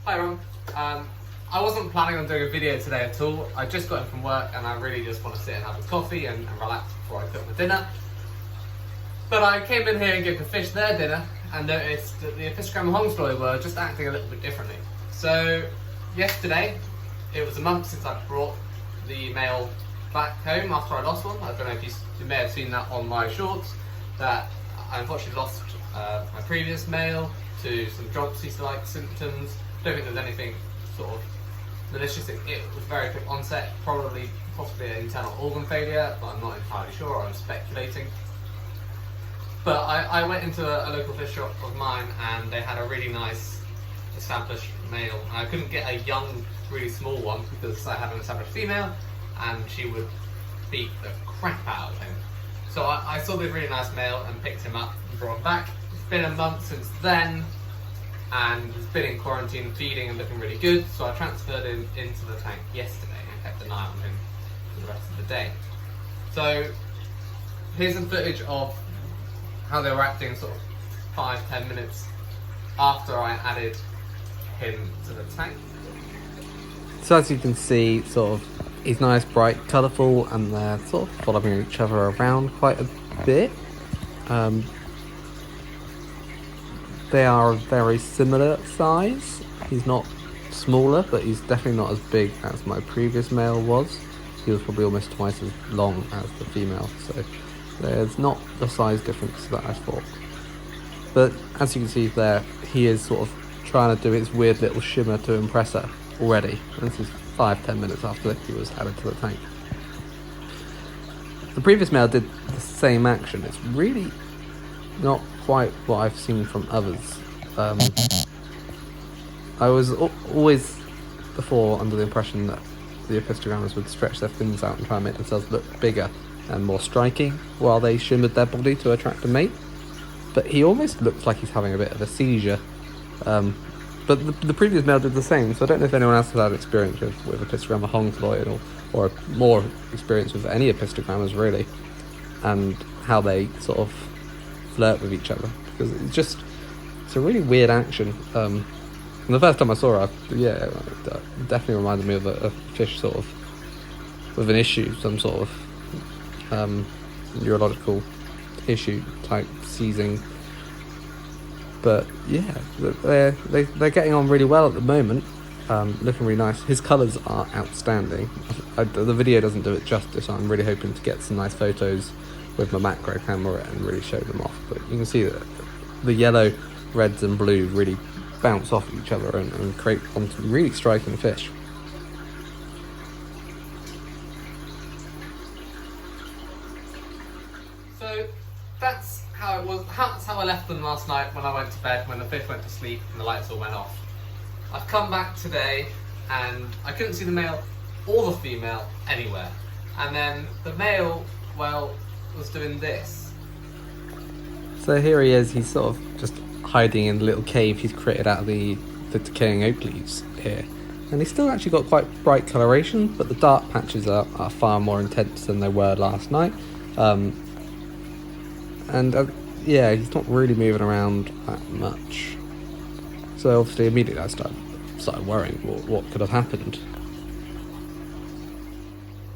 Hi everyone. I wasn't planning on doing a video today at all. I just got in from work and I really just want to sit and have a coffee and relax before I cook my dinner. But I came in here and gave the fish their dinner and noticed that the Apistogramma hongsloi were just acting a little bit differently. So yesterday, it was a month since I brought the male back home after I lost one. I don't know if you may have seen that on my shorts, that I unfortunately lost my previous male to some dropsy-like symptoms. I don't think there's anything sort of malicious. It was very quick onset, possibly an internal organ failure, but I'm not entirely sure. I'm speculating. But I went into a local fish shop of mine and they had a really nice established male. And I couldn't get a young, really small one because I had an established female and she would beat the crap out of him. So I saw this really nice male and picked him up and brought him back. It's been a month since then, and he's been in quarantine, feeding and looking really good. So I transferred him into the tank yesterday and kept an eye on him for the rest of the day. So here's some footage of how they were acting sort of 5-10 minutes after I added him to the tank. So as you can see, sort of, he's nice, bright, colourful, and they're sort of following each other around quite a bit. They are a very similar size. He's not smaller, but he's definitely not as big as my previous male was. He was probably almost twice as long as the female, so there's not the size difference that I thought. But as you can see there, he is sort of trying to do his weird little shimmer to impress her already. And this is 5-10 minutes after he was added to the tank. The previous male did the same action. It's really not quite what I've seen from others. I was always before under the impression that the Apistogrammas would stretch their fins out and try and make themselves look bigger and more striking while they shimmered their body to attract a mate. But he almost looks like he's having a bit of a seizure. But the previous male did the same, so I don't know if anyone else has had experience with Apistogramma hongsloi or more experience with any Apistogrammas really, and how they sort of flirt with each other, because it's a really weird action. And the first time I saw her, it definitely reminded me of a fish sort of with an issue, some sort of neurological issue type seizing. But yeah, they're getting on really well at the moment, looking really nice. His colours are outstanding. The video doesn't do it justice. I'm really hoping to get some nice photos with my macro camera and really show them off. But you can see that the yellow, reds and blue really bounce off each other and create some really striking fish. So that's how it was. That's how I left them last night when I went to bed, when the fish went to sleep and the lights all went off. I've come back today and I couldn't see the male or the female anywhere. And then the male, well, was doing this. So here he is. He's sort of just hiding in the little cave he's created out of the decaying oak leaves here. And he's still actually got quite bright coloration, but the dark patches are far more intense than they were last night. Yeah, he's not really moving around that much. So obviously immediately I started worrying what could have happened.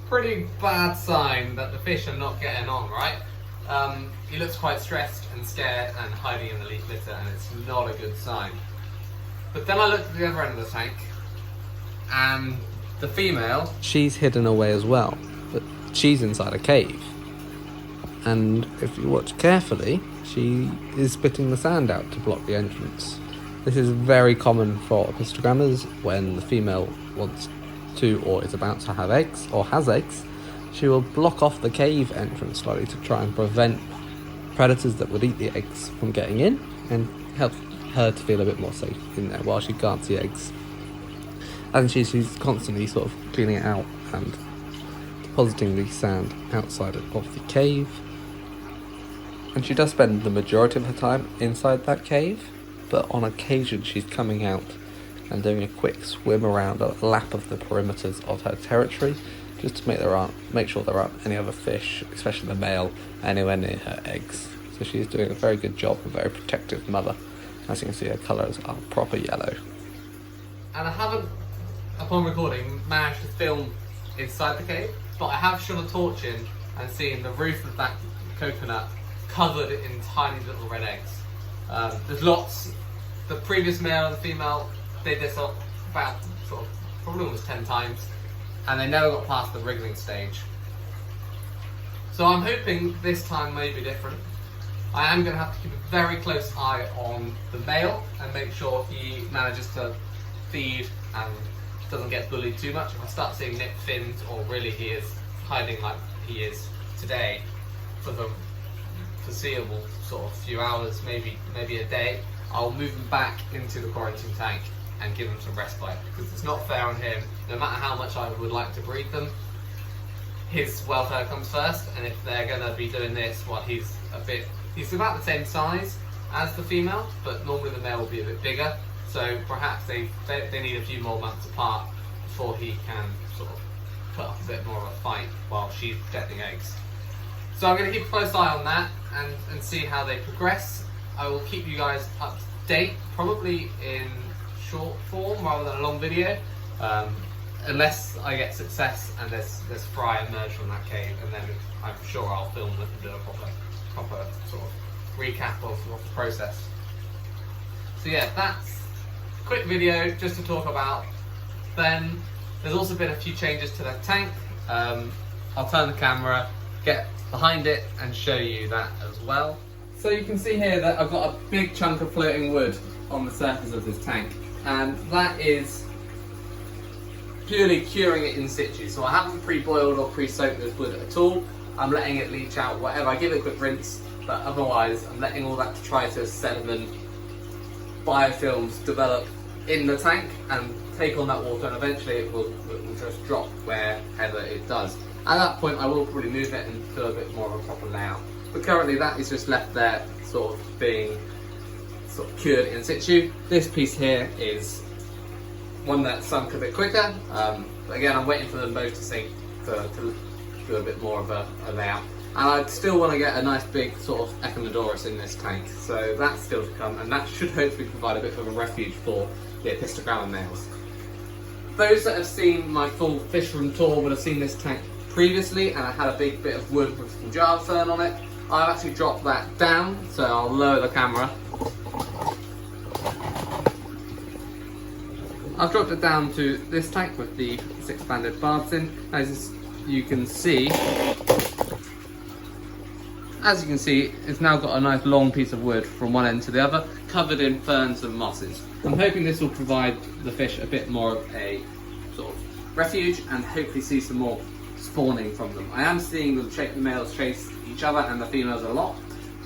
Pretty bad sign that the fish are not getting on, right? He looks quite stressed and scared and hiding in the leaf litter, and it's not a good sign. But then I looked at the other end of the tank, and the female... She's hidden away as well, but she's inside a cave. And if you watch carefully, she is spitting the sand out to block the entrance. This is very common for Apistogrammas. When the female wants to or is about to have eggs or has eggs, she will block off the cave entrance slightly to try and prevent predators that would eat the eggs from getting in, and help her to feel a bit more safe in there while she guards the eggs. And she's constantly sort of cleaning it out and depositing the sand outside of the cave. And she does spend the majority of her time inside that cave, but on occasion she's coming out and doing a quick swim around a lap of the perimeters of her territory, just to make sure there aren't any other fish, especially the male, anywhere near her eggs. So she's doing a very good job, a very protective mother. As you can see, her colours are proper yellow. and I haven't, upon recording, managed to film inside the cave, but I have shone a torch in and seen the roof of that coconut covered in tiny little red eggs. There's lots. The previous male and the female did this about sort of probably almost 10 times, and they never got past the wriggling stage. So I'm hoping this time may be different. I am going to have to keep a very close eye on the male and make sure he manages to feed and doesn't get bullied too much. If I start seeing nipped fins, or really he is hiding like he is today for the foreseeable sort of few hours, maybe a day, I'll move him back into the quarantine tank and give him some respite, because it's not fair on him. No matter how much I would like to breed them, his welfare comes first, and if they're going to be doing this while he's about the same size as the female, but normally the male will be a bit bigger, so perhaps they need a few more months apart before he can sort of put up a bit more of a fight while she's protecting eggs. So I'm going to keep a close eye on that and see how they progress. I will keep you guys up to date, probably in short form rather than a long video, unless I get success and there's fry emerge from that cave, and then I'm sure I'll film it and do a proper sort of recap of the process. So yeah, that's a quick video just to talk about them. There's also been a few changes to the tank. I'll turn the camera, get behind it and show you that as well. So you can see here that I've got a big chunk of floating wood on the surface of this tank, and that is purely curing it in situ. So I haven't pre-boiled or pre-soaked this wood at all. I'm letting it leach out whatever. I give it a quick rinse, but otherwise I'm letting all that detritus, sediment, biofilms develop in the tank and take on that water, and eventually it will just drop wherever it does. At that point I will probably move it and do a bit more of a proper layout. But currently that is just left there sort of being sort of cured in situ. This piece here is one that sunk a bit quicker. But again, I'm waiting for them both to sink to do a bit more of a layout. And I still want to get a nice big sort of Echinodoros in this tank, so that's still to come, and that should hopefully provide a bit of a refuge for the Apistogramma males. Those that have seen my full fish room tour would have seen this tank previously, and I had a big bit of wood with some Java fern on it. I've actually dropped that down, so I'll lower the camera. I've dropped it down to this tank with the 6 banded barbs in. As you can see, it's now got a nice long piece of wood from one end to the other, covered in ferns and mosses. I'm hoping this will provide the fish a bit more of a sort of refuge, and hopefully see some more spawning from them. I am seeing the males chase each other and the females a lot,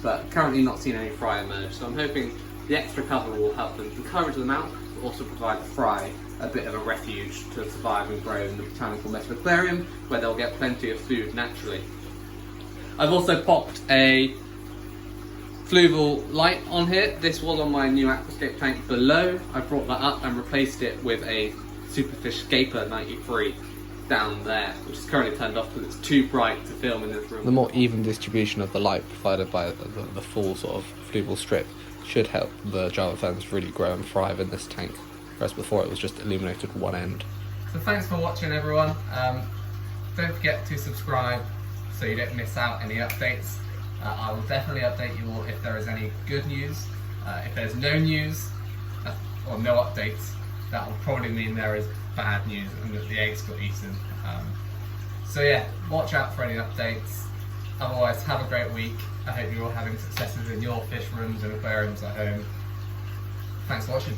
but currently not seeing any fry emerge, so I'm hoping the extra cover will help them encourage them out, but also provide the fry a bit of a refuge to survive and grow in the botanical method aquarium, where they'll get plenty of food naturally. I've also popped a fluval light on here. This was on my new aquascape tank below. I brought that up and replaced it with a Superfish Scaper 93 down there, which is currently turned off because it's too bright to film in this room. The more even distribution of the light provided by the full sort of fluval strip should help the Java ferns really grow and thrive in this tank, whereas before it was just illuminated one end. So thanks for watching, everyone. Don't forget to subscribe so you don't miss out any updates. I will definitely update you all if there is any good news. If there's no news or no updates, that will probably mean there is bad news and that the eggs got eaten. So yeah, watch out for any updates. Otherwise, have a great week. I hope you're all having successes in your fish rooms and aquariums at home. Thanks for watching.